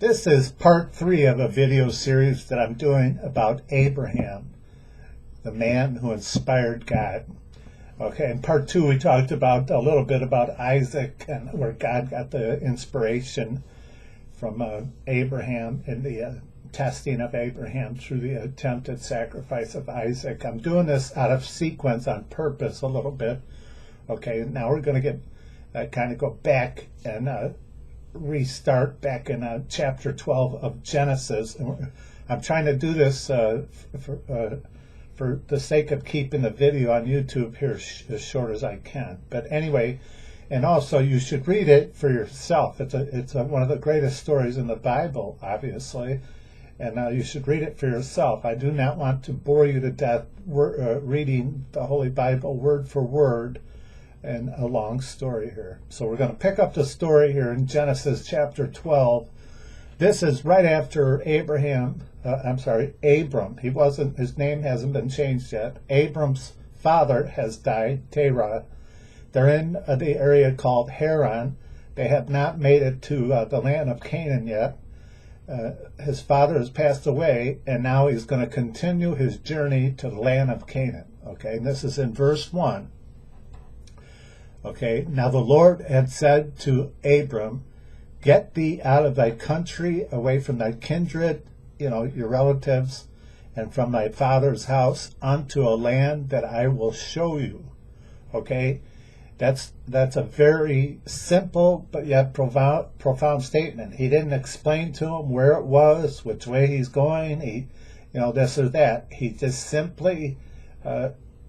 This is part 3 of a video series that I'm doing about Abraham, the man who inspired God. Okay, in part 2 we talked about a little bit about Isaac and where God got the inspiration from Abraham and the testing of Abraham through the attempted sacrifice of Isaac. I'm doing this out of sequence on purpose a little bit. Okay, now we're going to get kind of go back and restart back in chapter 12 of Genesis. And I'm trying to do this for the sake of keeping the video on YouTube here as short as I can. But anyway, and also you should read it for yourself. It's one of the greatest stories in the Bible, obviously, and you should read it for yourself. I do not want to bore you to death reading the Holy Bible word for word and a long story here. So we're going to pick up the story here in Genesis chapter 12. This is right after Abram. His name hasn't been changed yet. Abram's father has died, Terah. They're in the area called Haran. They have not made it to the land of Canaan yet. His father has passed away, and now he's going to continue his journey to the land of Canaan. Okay, and this is in verse 1. Okay, now the Lord had said to Abram, "Get thee out of thy country, away from thy kindred, your relatives, and from thy father's house, unto a land that I will show you." Okay, that's a very simple but yet profound statement. He didn't explain to him where it was, which way he's going, this or that. He just simply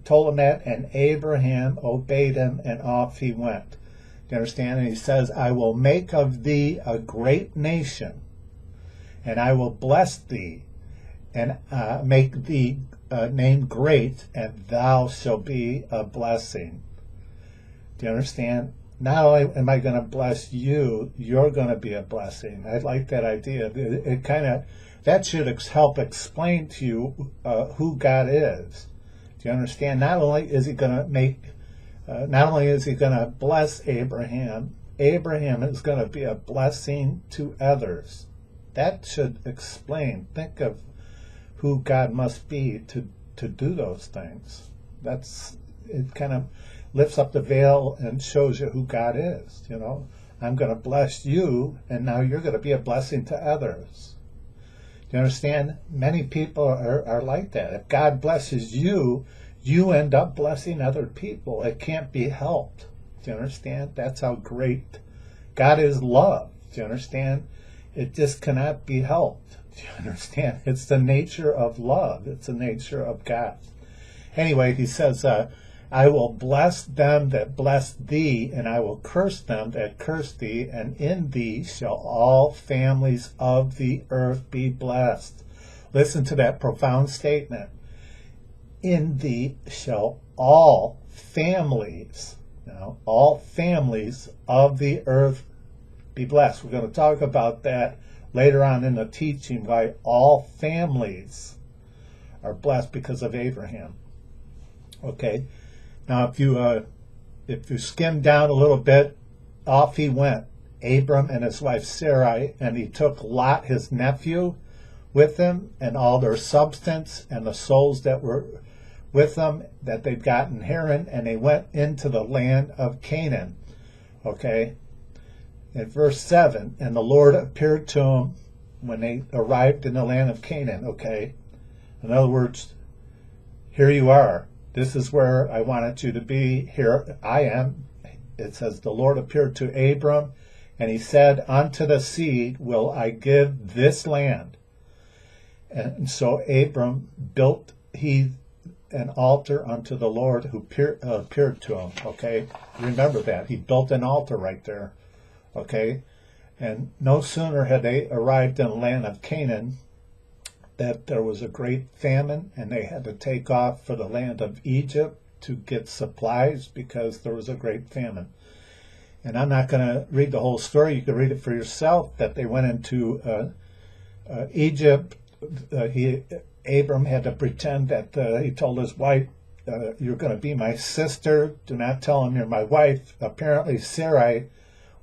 told him that, and Abraham obeyed him, and off he went. Do you understand? And he says, "I will make of thee a great nation, and I will bless thee, and make thee name great, and thou shalt be a blessing." Do you understand? Not only am I going to bless you, you're going to be a blessing. I like that idea. That should help explain to you who God is. Do you understand? Not only is he going to bless Abraham, Abraham is going to be a blessing to others. That should explain. Think of who God must be to do those things. It kind of lifts up the veil and shows you who God is. I'm going to bless you, and now you're going to be a blessing to others. Do you understand? Many people are like that. If God blesses you, you end up blessing other people. It can't be helped. Do you understand? That's how great God is. Love. Do you understand? It just cannot be helped. Do you understand? It's the nature of love. It's the nature of God. Anyway, he says, "I will bless them that bless thee, and I will curse them that curse thee, and in thee shall all families of the earth be blessed." Listen to that profound statement. In thee shall all families of the earth be blessed. We're going to talk about that later on in the teaching, why all families are blessed because of Abraham. Okay. Now, if you skim down a little bit, off he went, Abram and his wife Sarai, and he took Lot, his nephew, with him, and all their substance, and the souls that were with them that they'd gotten Haran, and they went into the land of Canaan. Okay. In verse 7, and the Lord appeared to him when they arrived in the land of Canaan. Okay. In other words, here you are. This is where I wanted you to be. Here I am. It says, the Lord appeared to Abram, and he said, "Unto the seed will I give this land." And so Abram built an altar unto the Lord who appeared to him. Okay, remember that. He built an altar right there. Okay, and no sooner had they arrived in the land of Canaan that there was a great famine, and they had to take off for the land of Egypt to get supplies because there was a great famine. And I'm not going to read the whole story. You can read it for yourself, that they went into Egypt. Abram had to pretend that he told his wife, "You're going to be my sister. Do not tell him you're my wife." Apparently Sarai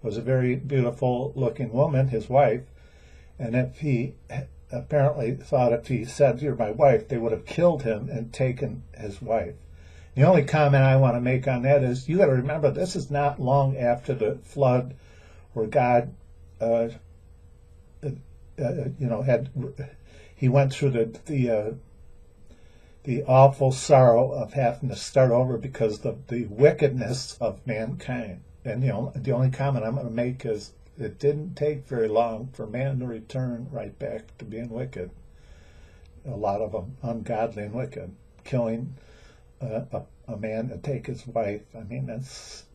was a very beautiful looking woman, his wife, And if he apparently thought if he said, "You're my wife," they would have killed him and taken his wife. The only comment I want to make on that is you got to remember this is not long after the flood where God, he went through the awful sorrow of having to start over because of the wickedness of mankind. And the only comment I'm going to make is it didn't take very long for man to return right back to being wicked. A lot of them ungodly and wicked, killing a man to take his wife. I mean, that's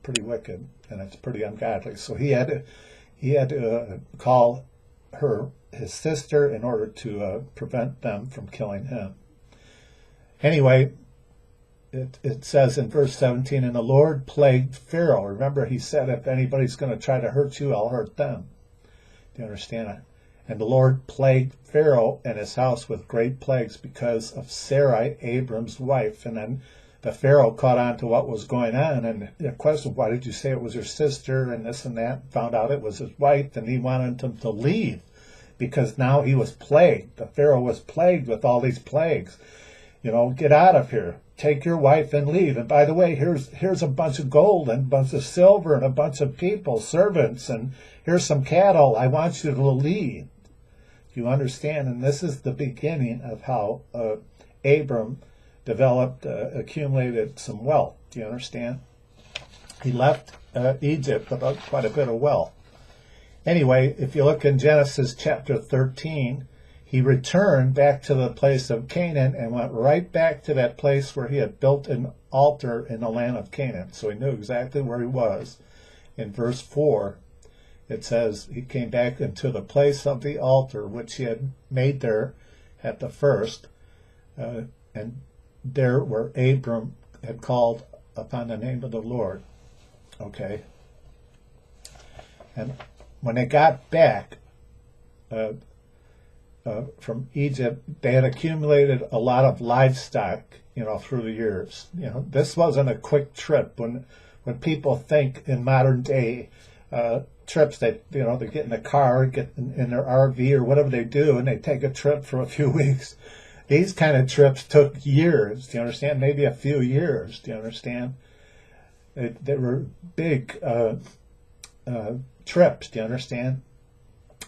pretty wicked and it's pretty ungodly. So he had to call her his sister in order to prevent them from killing him. Anyway, it says in verse 17, and the Lord plagued Pharaoh. Remember, he said, if anybody's going to try to hurt you, I'll hurt them. Do you understand it? And the Lord plagued Pharaoh and his house with great plagues because of Sarai, Abram's wife. And then the Pharaoh caught on to what was going on, and the question, why did you say it was your sister and this and that? Found out it was his wife, and he wanted him to leave because now he was plagued. The Pharaoh was plagued with all these plagues. Get out of here. Take your wife and leave. And by the way, here's a bunch of gold and a bunch of silver and a bunch of people, servants, and here's some cattle. I want you to leave. You understand? And this is the beginning of how Abram developed, accumulated some wealth. Do you understand? He left Egypt with quite a bit of wealth. Anyway, if you look in Genesis chapter 13, he returned back to the place of Canaan and went right back to that place where he had built an altar in the land of Canaan. So he knew exactly where he was. In verse 4, it says he came back into the place of the altar which he had made there at the first, and there where Abram had called upon the name of the Lord. Okay. And when they got back from Egypt, they had accumulated a lot of livestock, through the years. This wasn't a quick trip. When people think in modern day trips, they get in a car, get in their RV or whatever they do, and they take a trip for a few weeks. These kind of trips took years. Do you understand? Maybe a few years. Do you understand? They were big trips. Do you understand?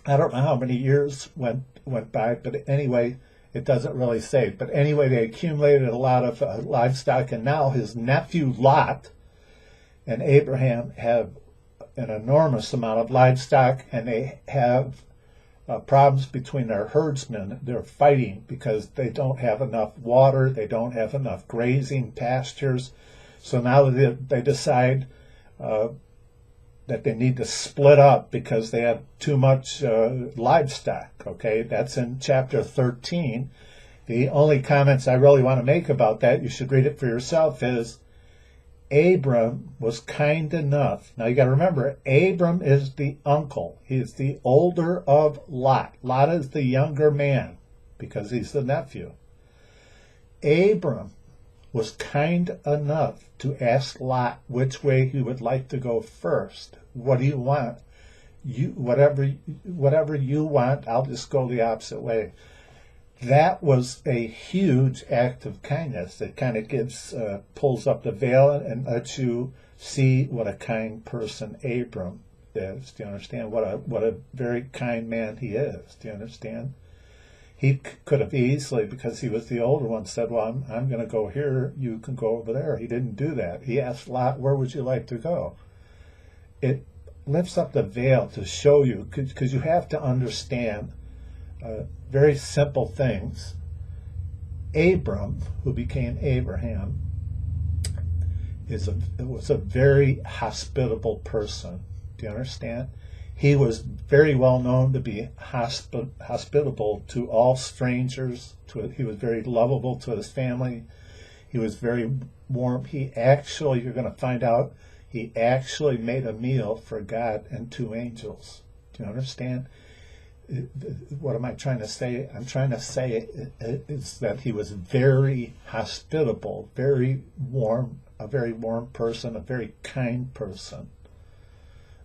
I don't know how many years went by, but anyway, it doesn't really say. But anyway, they accumulated a lot of livestock, and now his nephew Lot and Abraham have an enormous amount of livestock, and they have problems between their herdsmen. They're fighting because they don't have enough water, they don't have enough grazing pastures. So now they decide that they need to split up because they have too much livestock. Okay, that's in chapter 13. The only comments I really want to make about that, you should read it for yourself, is Abram was kind enough. Now you got to remember, Abram is the uncle. He's the older of Lot. Lot is the younger man because he's the nephew. Abram was kind enough to ask Lot which way he would like to go first. What do you want? Whatever you want, I'll just go the opposite way. That was a huge act of kindness. It kind of pulls up the veil and lets you see what a kind person Abram is. Do you understand? What a very kind man he is. Do you understand? He could have easily, because he was the older one, said, well, I'm going to go here, you can go over there. He didn't do that. He asked Lot, where would you like to go? It lifts up the veil to show you, because you have to understand very simple things. Abram, who became Abraham, was a very hospitable person. Do you understand? He was very well known to be hospitable to all strangers. He was very lovable to his family. He was very warm. You're going to find out, he actually made a meal for God and 2 angels. Do you understand? What am I trying to say? I'm trying to say is that he was very hospitable, very warm, a very warm person, a very kind person.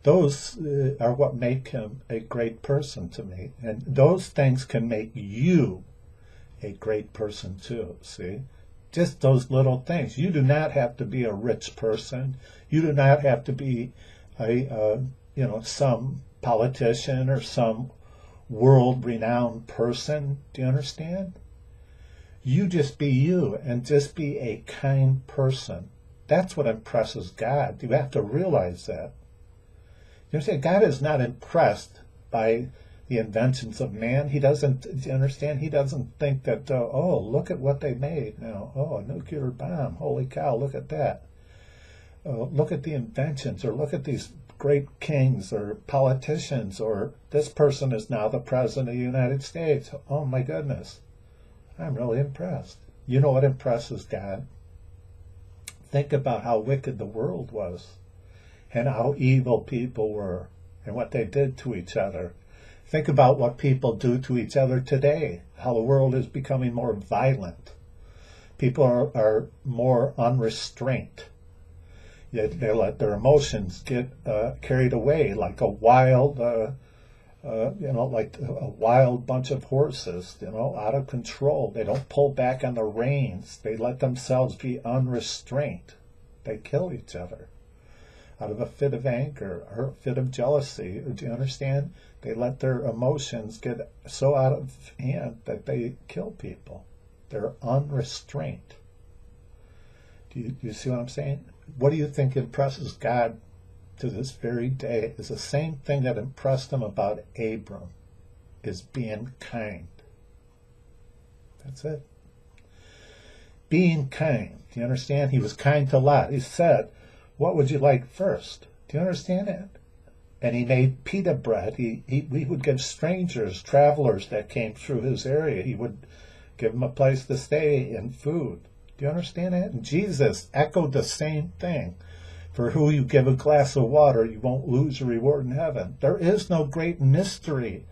Those are what make him a great person to me. And those things can make you a great person too, see? Just those little things. You do not have to be a rich person. You do not have to be some politician or some world-renowned person. Do you understand? You just be you and just be a kind person. That's what impresses God. You have to realize that. You understand? God is not impressed by the inventions of man. He doesn't, do you understand? He doesn't think that, oh, look at what they made now. Oh, a nuclear bomb. Holy cow, look at that. Look at the inventions, or look at these great kings or politicians, or this person is now the president of the United States. Oh my goodness. I'm really impressed. You know what impresses God? Think about how wicked the world was, and how evil people were, and what they did to each other. Think about what people do to each other today, how the world is becoming more violent. People are more unrestrained. Yet they let their emotions get carried away like a wild, like a wild bunch of horses, out of control. They don't pull back on the reins. They let themselves be unrestrained. They kill each other out of a fit of anger or a fit of jealousy. Do you understand? They let their emotions get so out of hand that they kill people. They're unrestrained. Do you see what I'm saying? What do you think impresses God to this very day? Is the same thing that impressed him about Abram, is being kind. That's it. Being kind. Do you understand? He was kind to Lot. He said, what would you like first? Do you understand that? And he made pita bread. He would give strangers, travelers that came through his area, he would give them a place to stay and food. Do you understand that? And Jesus echoed the same thing. For who you give a glass of water, you won't lose your reward in heaven. There is no great mystery.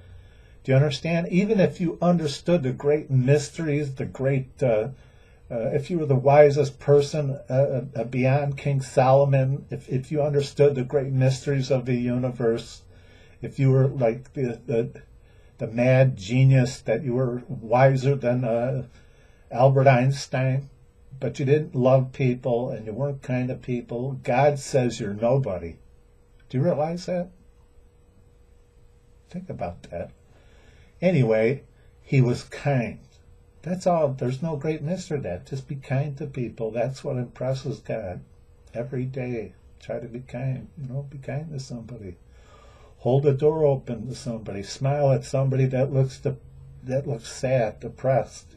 Do you understand? Even if you understood the great mysteries, the great, if you were the wisest person beyond King Solomon, if you understood the great mysteries of the universe, if you were like the mad genius, that you were wiser than Albert Einstein, but you didn't love people and you weren't kind to people, God says you're nobody. Do you realize that? Think about that. Anyway, he was kind. That's all. There's no great mystery to that. Just be kind to people. That's what impresses God. Every day, try to be kind. Be kind to somebody. Hold the door open to somebody. Smile at somebody that looks sad, depressed.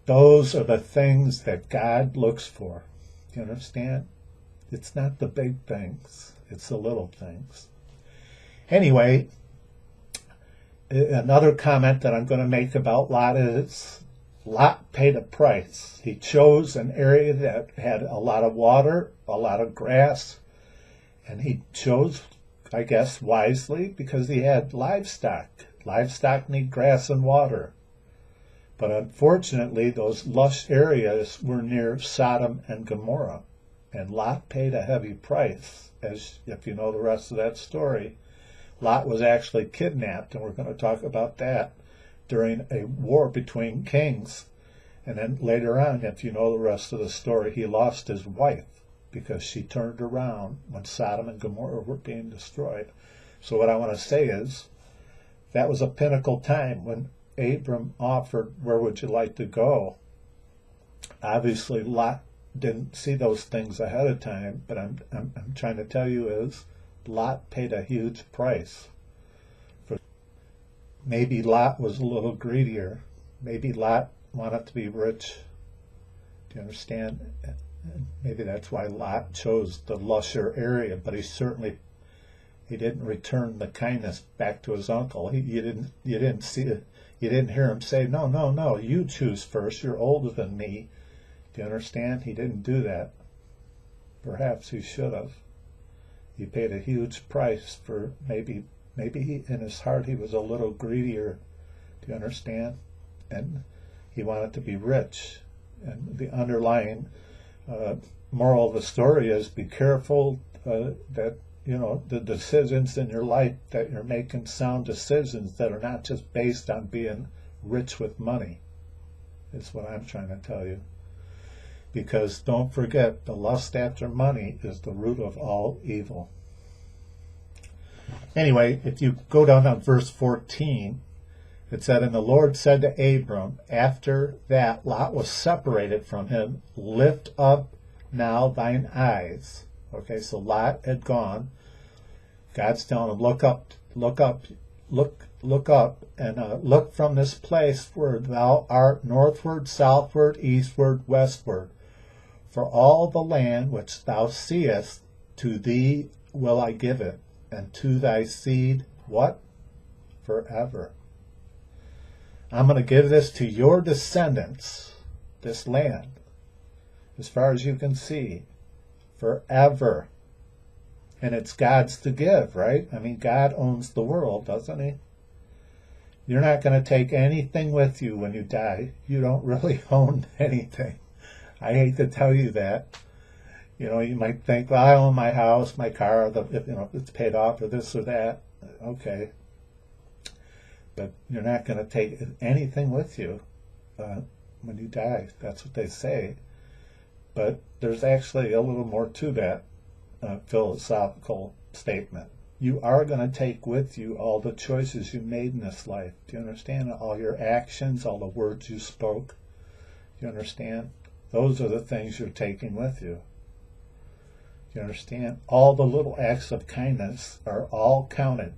Those are the things that God looks for. You understand? It's not the big things. It's the little things. Anyway, another comment that I'm going to make about Lot is Lot paid a price. He chose an area that had a lot of water, a lot of grass, and he chose, I guess, wisely, because he had livestock. Livestock need grass and water. But unfortunately, those lush areas were near Sodom and Gomorrah, and Lot paid a heavy price. As if you know the rest of that story, Lot was actually kidnapped, and we're going to talk about that during a war between kings. And then later on, if you know the rest of the story, he lost his wife because she turned around when Sodom and Gomorrah were being destroyed. So what I want to say is, that was a pinnacle time when Abram offered, where would you like to go? Obviously, Lot didn't see those things ahead of time, but I'm trying to tell you is, Lot paid a huge price. Maybe Lot was a little greedier. Maybe Lot wanted to be rich. Do you understand? Maybe that's why Lot chose the lusher area, but he didn't return the kindness back to his uncle. You didn't hear him say, no, you choose first. You're older than me. Do you understand? He didn't do that. Perhaps he should have. He paid a huge price for maybe in his heart he was a little greedier. Do you understand? And he wanted to be rich. And the underlying moral of the story is, be careful that the decisions in your life, that you're making sound decisions that are not just based on being rich with money, is what I'm trying to tell you. Because don't forget, the lust after money is the root of all evil. Anyway, if you go down on verse 14, it said, "And the Lord said to Abram, after that Lot was separated from him, lift up now thine eyes." Okay, so Lot had gone. God's telling him, look up, and look from this place where thou art, northward, southward, eastward, westward. For all the land which thou seest, to thee will I give it, and to thy seed, what? Forever. I'm going to give this to your descendants, this land, as far as you can see, forever. And it's God's to give, right? I mean, God owns the world, doesn't he? You're not going to take anything with you when you die. You don't really own anything. I hate to tell you that. You might think, well, I own my house, my car, if it's paid off, or this or that. Okay. But you're not going to take anything with you when you die. That's what they say. But there's actually a little more to that philosophical statement. You are going to take with you all the choices you made in this life. Do you understand? All your actions, all the words you spoke. Do you understand? Those are the things you're taking with you. Do you understand? All the little acts of kindness are all counted.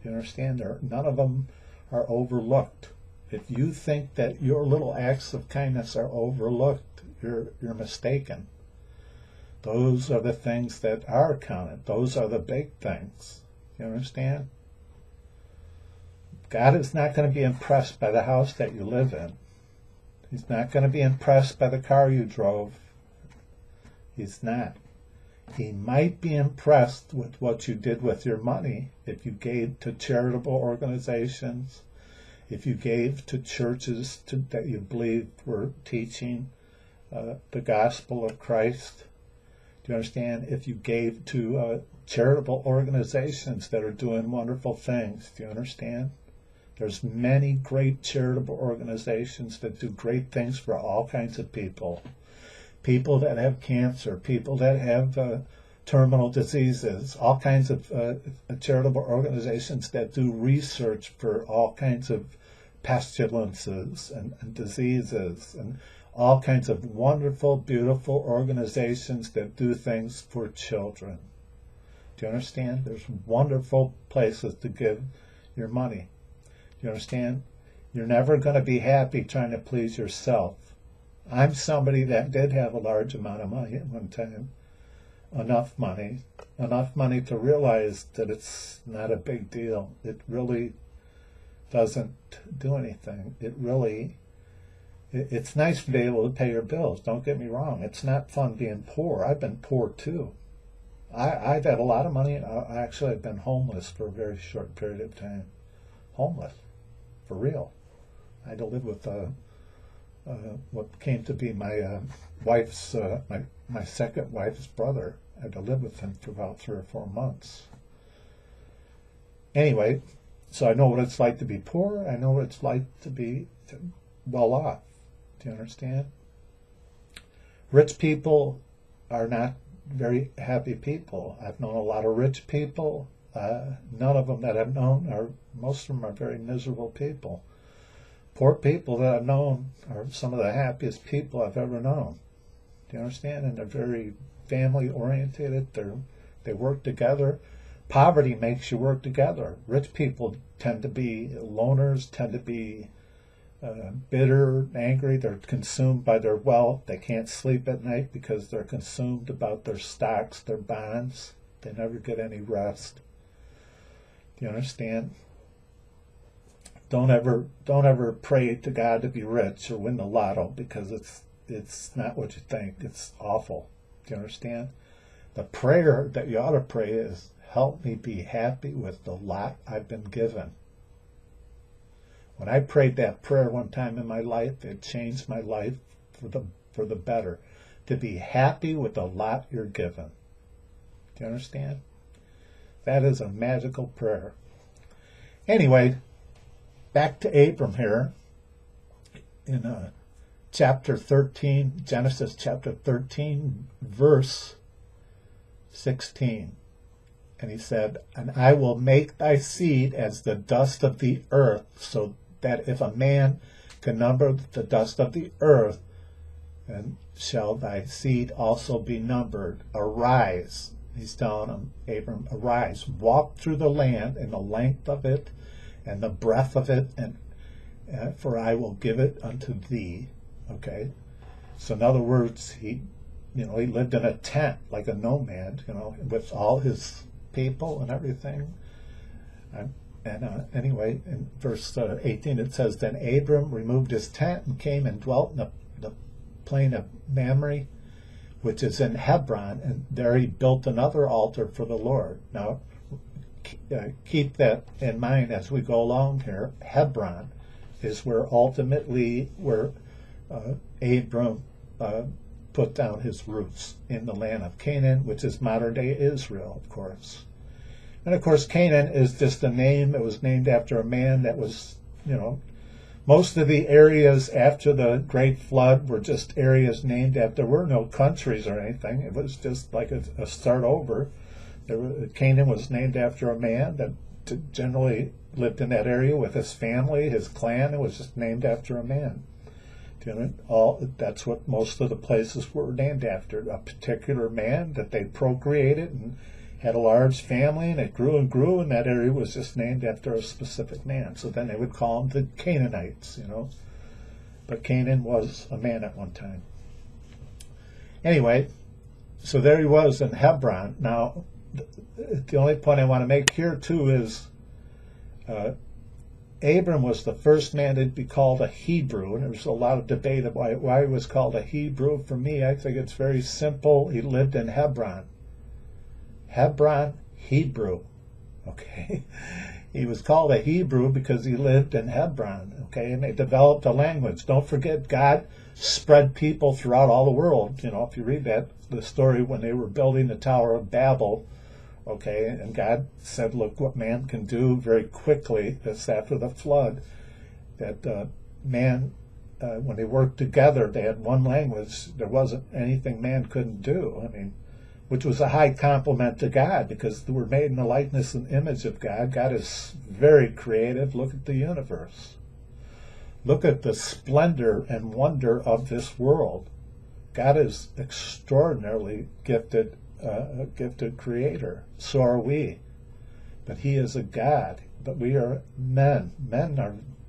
Do you understand? None of them are overlooked. If you think that your little acts of kindness are overlooked, you're mistaken. Those are the things that are counted. Those are the big things. You understand? God is not going to be impressed by the house that you live in. He's not going to be impressed by the car you drove. He's not. He might be impressed with what you did with your money if you gave to charitable organizations, if you gave to churches that you believed were teaching the gospel of Christ. Do you understand? If you gave to charitable organizations that are doing wonderful things. Do you understand? There's many great charitable organizations that do great things for all kinds of people. People that have cancer, people that have terminal diseases, all kinds of charitable organizations that do research for all kinds of pestilences and diseases, and all kinds of wonderful, beautiful organizations that do things for children. Do you understand? There's wonderful places to give your money. Do you understand? You're never going to be happy trying to please yourself. I'm somebody that did have a large amount of money at one time. Enough money to realize that it's not a big deal. It really doesn't do anything. It's nice to be able to pay your bills. Don't get me wrong. It's not fun being poor. I've been poor too. I've had a lot of money. I've been homeless for a very short period of time. Homeless. For real. I had to live with what came to be my wife's, my second wife's brother. I had to live with him for about 3 or 4 months. Anyway, so I know what it's like to be poor. I know what it's like to be well off. Do you understand? Rich people are not very happy people. I've known a lot of rich people. None of them that I've known most of them are very miserable people. Poor people that I've known are some of the happiest people I've ever known. Do you understand? And they're very family oriented. They work together. Poverty makes you work together. Rich people tend to be loners, tend to be bitter, angry. They're consumed by their wealth. They can't sleep at night because they're consumed about their stocks, their bonds. They never get any rest. Do you understand? Don't ever pray to God to be rich or win the lotto, because it's not what you think. It's awful. Do you understand? The prayer that you ought to pray is, help me be happy with the lot I've been given. When I prayed that prayer one time in my life, it changed my life for the better. To be happy with the lot you're given. Do you understand? That is a magical prayer. Anyway, back to Abram here in chapter 13, Genesis chapter 13, verse 16. And he said, "And I will make thy seed as the dust of the earth, so that if a man can number the dust of the earth, then shall thy seed also be numbered. Arise." He's telling him, Abram, arise, walk through the land in the length of it and the breadth of it, and for I will give it unto thee. Okay? So in other words, he lived in a tent like a nomad, with all his people and everything. And anyway, in verse 18 it says, "Then Abram removed his tent and came and dwelt in the plain of Mamre, which is in Hebron, and there he built another altar for the Lord." Now, keep that in mind as we go along here. Hebron is where Abram put down his roots in the land of Canaan, which is modern-day Israel, of course. And, of course, Canaan is just a name. It was named after a man that was, most of the areas after the Great Flood were just areas named after. There were no countries or anything. It was just like a start over. Canaan was named after a man that generally lived in that area with his family, his clan. It was just named after a man. That's what most of the places were named after, a particular man that they procreated and had a large family, and it grew and grew, and that area was just named after a specific man. So then they would call them the Canaanites, But Canaan was a man at one time. Anyway, so there he was in Hebron. Now, the only point I want to make here, too, is Abram was the first man to be called a Hebrew, and there's a lot of debate about why he was called a Hebrew. For me, I think it's very simple. He lived in Hebron. Hebron, Hebrew. Okay? He was called a Hebrew because he lived in Hebron. Okay? And they developed a language. Don't forget, God spread people throughout all the world. If you read the story when they were building the Tower of Babel, okay, and God said, look what man can do very quickly. That's after the flood, that man, when they worked together, they had one language. There wasn't anything man couldn't do. Which was a high compliment to God, because we're made in the likeness and image of God. God is very creative. Look at the universe. Look at the splendor and wonder of this world. God is extraordinarily gifted, a gifted creator. So are we. But he is a God. But we are men.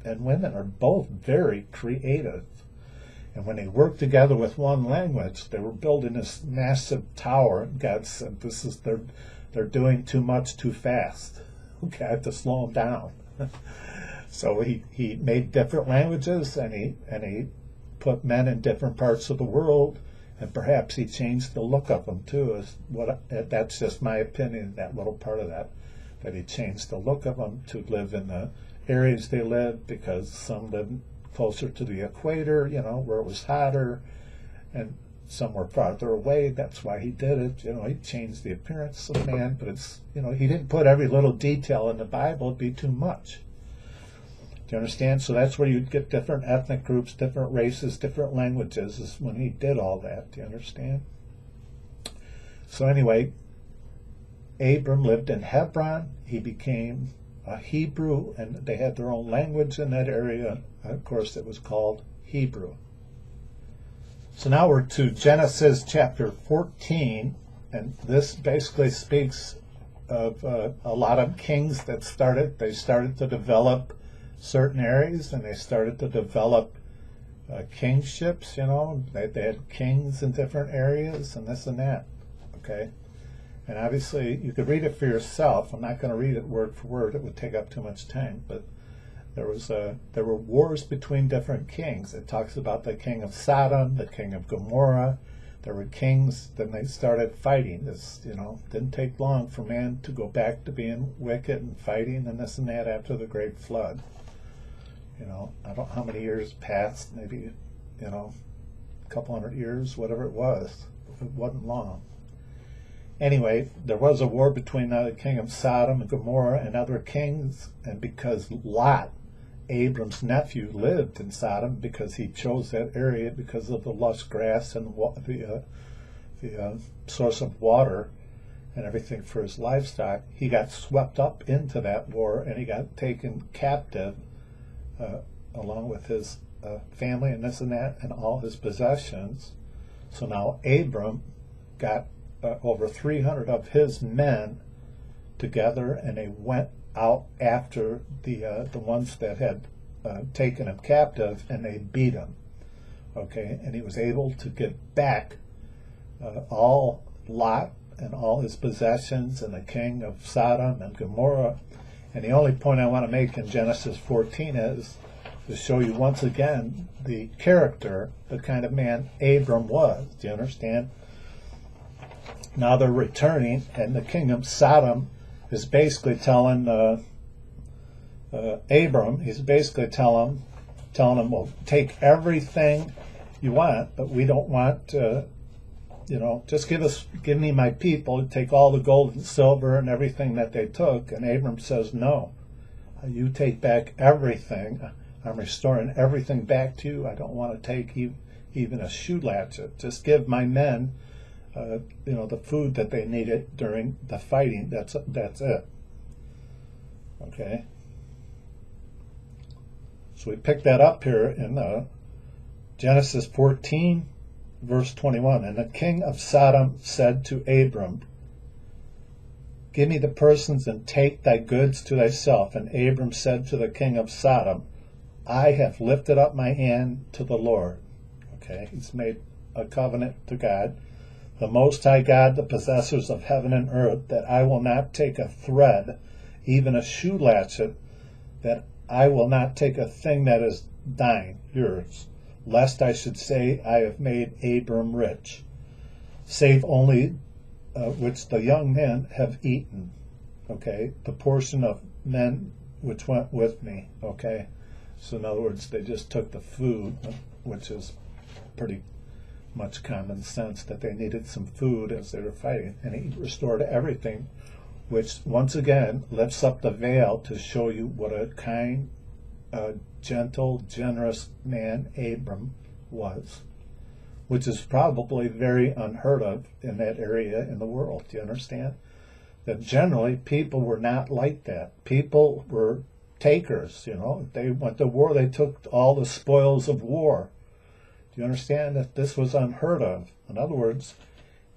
And women are both very creative. And when they worked together with one language, they were building this massive tower. And God said, they're doing too much too fast. Okay, I have to slow them down. So he made different languages, and he put men in different parts of the world, and perhaps he changed the look of them too. That's just my opinion, that little part of that he changed the look of them to live in the areas they lived, because some lived closer to the equator, where it was hotter, and some were farther away. That's why he did it. He changed the appearance of man, but it's, he didn't put every little detail in the Bible. It'd be too much. Do you understand? So that's where you'd get different ethnic groups, different races, different languages, is when he did all that. Do you understand? So anyway, Abram lived in Hebron. He became a Hebrew, and they had their own language in that area. Of course, it was called Hebrew. So now we're to Genesis chapter 14, and this basically speaks of a lot of kings that started to develop certain areas, and they started to develop kingships. They had kings in different areas, and this and that. Okay. And obviously, you could read it for yourself. I'm not going to read it word for word. It would take up too much time. But there were wars between different kings. It talks about the king of Sodom, the king of Gomorrah. There were kings. Then they started fighting. This, didn't take long for man to go back to being wicked and fighting and this and that after the Great Flood. I don't know how many years passed. Maybe, a couple hundred years, whatever it was. It wasn't long. Anyway, there was a war between the king of Sodom and Gomorrah and other kings, and because Lot, Abram's nephew, lived in Sodom, because he chose that area because of the lush grass and the source of water and everything for his livestock, he got swept up into that war, and he got taken captive along with his family and this and that and all his possessions. So now Abram got over 300 of his men together, and they went out after the ones that had taken him captive, and they beat him. Okay, and he was able to get back all Lot and all his possessions and the king of Sodom and Gomorrah. And the only point I want to make in Genesis 14 is to show you once again the character, the kind of man Abram was. Do you understand? Now they're returning, and the king of Sodom is basically telling Abram, he's basically telling him, well, take everything you want, but we don't want, just give me my people, take all the gold and silver and everything that they took. And Abram says, no, you take back everything. I'm restoring everything back to you. I don't want to take even a shoe latchet. Just give my men, the food that they needed during the fighting. That's it. Okay. So we pick that up here in Genesis 14, verse 21. And the king of Sodom said to Abram, give me the persons and take thy goods to thyself. And Abram said to the king of Sodom, I have lifted up my hand to the Lord. Okay, he's made a covenant to God, the Most High God, the possessors of heaven and earth, that I will not take a thread, even a shoe latchet, that I will not take a thing that is thine, yours, lest I should say, I have made Abram rich, save only which the young men have eaten, okay, the portion of men which went with me, okay. So in other words, they just took the food, which is pretty much common sense, that they needed some food as they were fighting, and he restored everything, which once again lifts up the veil to show you what a kind, gentle, generous man Abram was, which is probably very unheard of in that area in the world. Do you understand? That generally people were not like that. People were takers, They went to war, they took all the spoils of war. Do you understand that this was unheard of? In other words,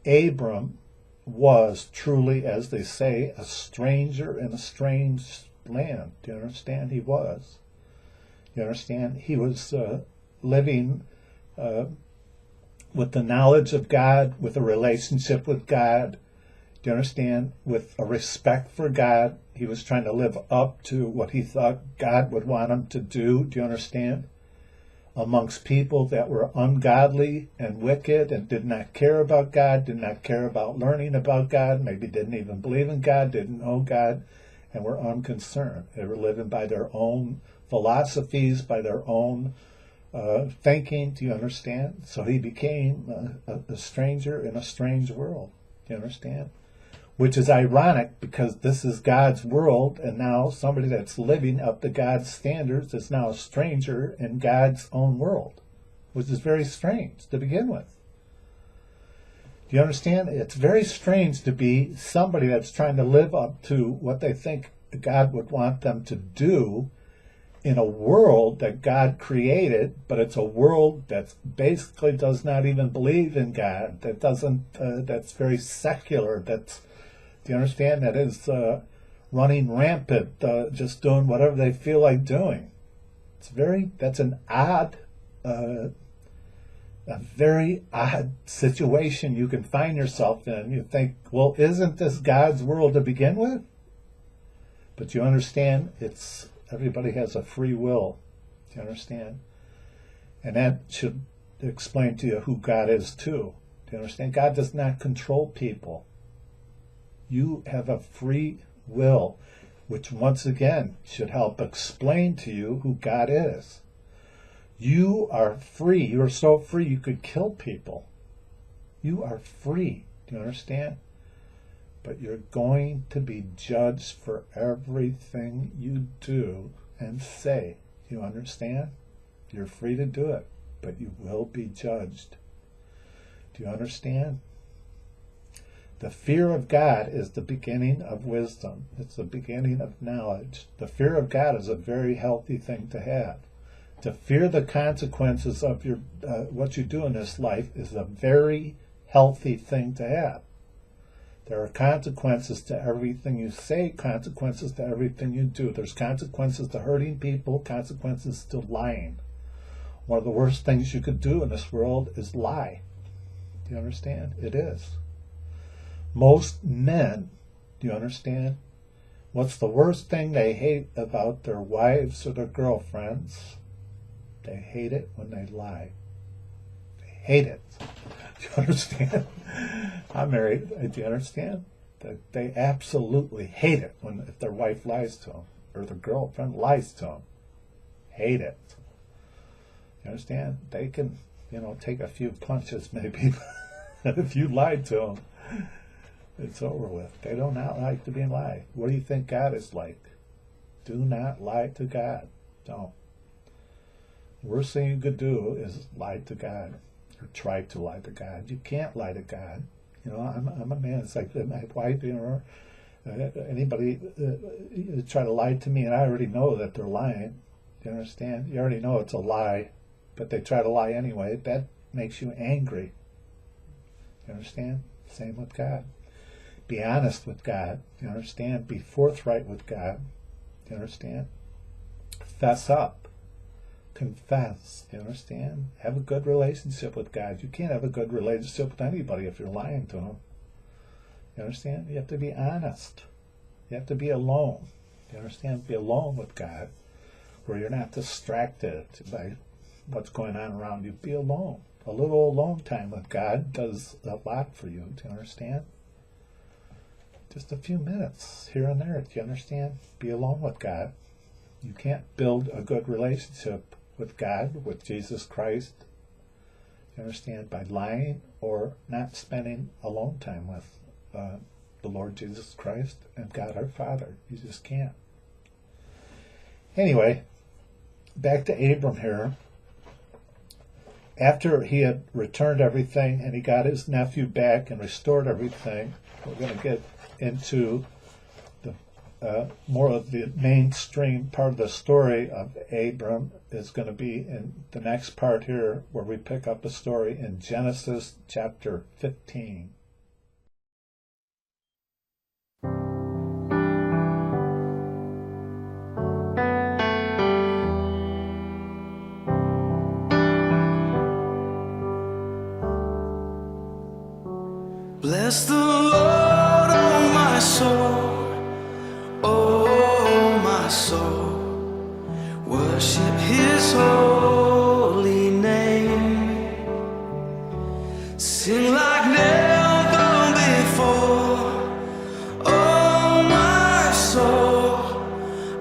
Abram was truly, as they say, a stranger in a strange land. Do you understand? He was. You understand? He was living with the knowledge of God, with a relationship with God. Do you understand? With a respect for God. He was trying to live up to what he thought God would want him to do. Do you understand? Amongst people that were ungodly and wicked and did not care about God, did not care about learning about God, maybe didn't even believe in God, didn't know God, and were unconcerned. They were living by their own philosophies, by their own thinking. Do you understand? So he became a stranger in a strange world. Do you understand? Which is ironic, because this is God's world, and now somebody that's living up to God's standards is now a stranger in God's own world, which is very strange to begin with. Do you understand? It's very strange to be somebody that's trying to live up to what they think God would want them to do in a world that God created, but it's a world that basically does not even believe in God, that doesn't, that's very secular, that's, do you understand? That is running rampant, just doing whatever they feel like doing. That's an odd, a very odd situation you can find yourself in. You think, well, isn't this God's world to begin with? But you understand, everybody has a free will. Do you understand? And that should explain to you who God is too. Do you understand? God does not control people. You have a free will, which once again should help explain to you who God is. You are free. You are so free you could kill people. You are free. Do you understand? but you're going to be judged for everything you do and say. Do you understand? You're free to do it, but you will be judged. Do you understand? The fear of God is the beginning of wisdom. It's the beginning of knowledge. The fear of God is a very healthy thing to have. To fear the consequences of your what you do in this life is a very healthy thing to have. There are consequences to everything you say, consequences to everything you do. There's consequences to hurting people, consequences to lying. One of the worst things you could do in this world is lie. Do you understand? It is. Most men, do you understand? What's the worst thing they hate about their wives or their girlfriends? They hate it when they lie. They hate it. Do you understand? I'm married. Do you understand? They absolutely hate it if their wife lies to them or their girlfriend lies to them. Hate it. You understand? They can, take a few punches maybe. If you lied to them, it's over with. They do not like to be lied. What do you think God is like? Do not lie to God. Don't. The worst thing you could do is lie to God or try to lie to God. You can't lie to God. I'm a man. It's like my wife, anybody try to lie to me, and I already know that they're lying. Do you understand? You already know it's a lie, but they try to lie anyway. That makes you angry. You understand? Same with God. Be honest with God. You understand? Be forthright with God. You understand? Fess up. Confess. You understand? Have a good relationship with God. You can't have a good relationship with anybody if you're lying to him. You understand? You have to be honest. You have to be alone. You understand? Be alone with God, where you're not distracted by what's going on around you. Be alone. A little alone time with God does a lot for you. Do you understand? Just a few minutes here and there. Do you understand? Be alone with God. You can't build a good relationship with God, with Jesus Christ, you understand, by lying or not spending alone time with the Lord Jesus Christ and God our Father. You just can't. Anyway, back to Abram here. After he had returned everything and he got his nephew back and restored everything, we're going to get into the more of the mainstream part of the story of Abram is going to be in the next part here, where we pick up the story in Genesis chapter 15. Bless the Lord, oh my soul, oh my soul, worship his holy name, sing like never before, oh my soul,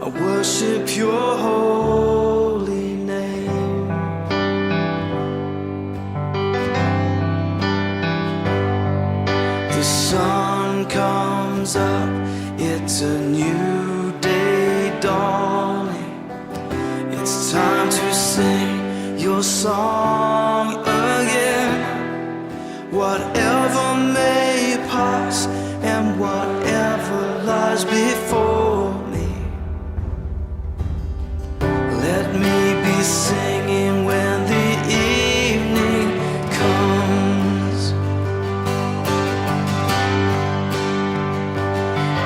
I worship your holy name. The sun comes up, it's a new day dawning. It's time to sing your song again. Whatever may pass and whatever lies before me, let me be singing when the evening comes.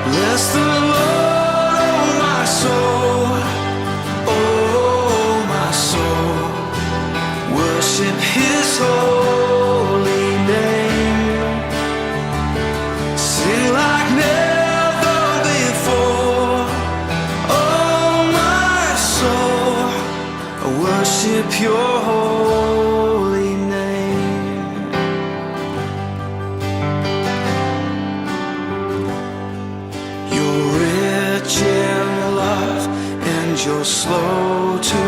Bless the Lord, oh my soul, oh my soul, worship his holy name, sing like never before, oh my soul, I worship your holy name. You're rich in love and you're slow to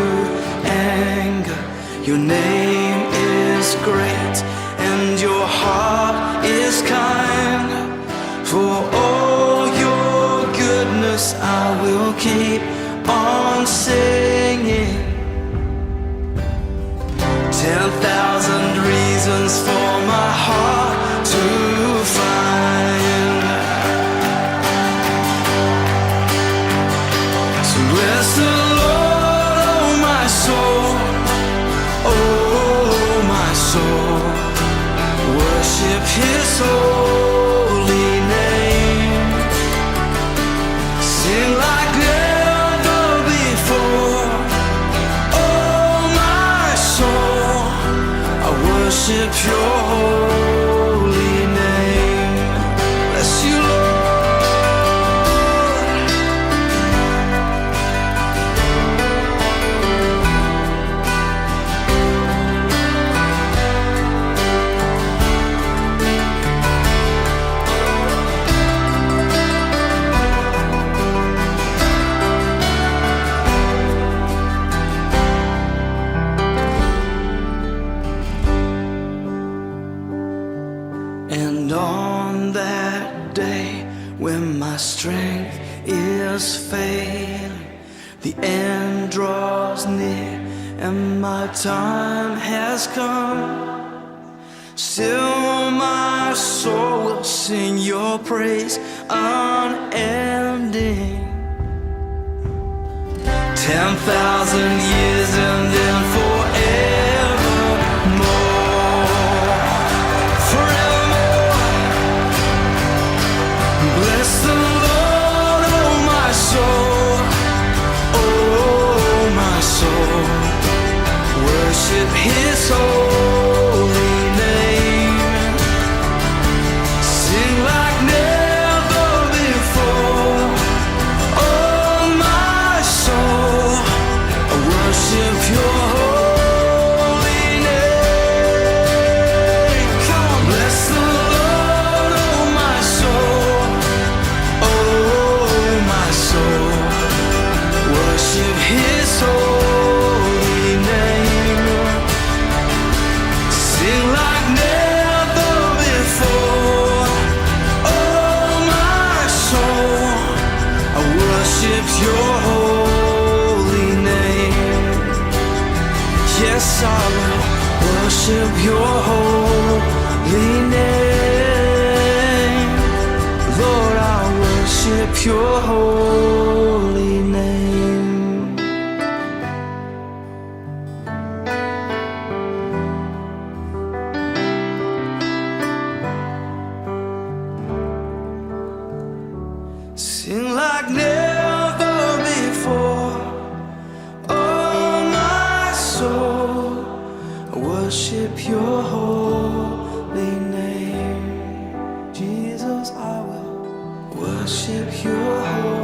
anger. Your name is great and your heart is kind. For all your goodness I will keep on singing. 10,000 reasons for my heart to find. So bless the Lord, oh my soul, oh my soul. Worship His holy name. Sing like never before. Oh my soul, I worship Your holy name. Bless You, Lord. And on that day when my strength is failing, the end draws near and my time has come, still my soul will sing Your praise unending. 10,000 years and then forevermore. Forevermore. Bless the Lord, oh my soul, oh my soul. Worship His holy name. Sing like never before. Oh my soul, I worship Your holy name. Come on, bless the Lord, oh my soul, oh my soul. Worship His holy name. Sing like never before. Oh my soul, I worship Your holy name. Yes, I will worship Your holy name. Lord, I worship Your holy name. Sing like never before. Oh my soul, I worship Your holy name. Jesus, I will worship Your holy name.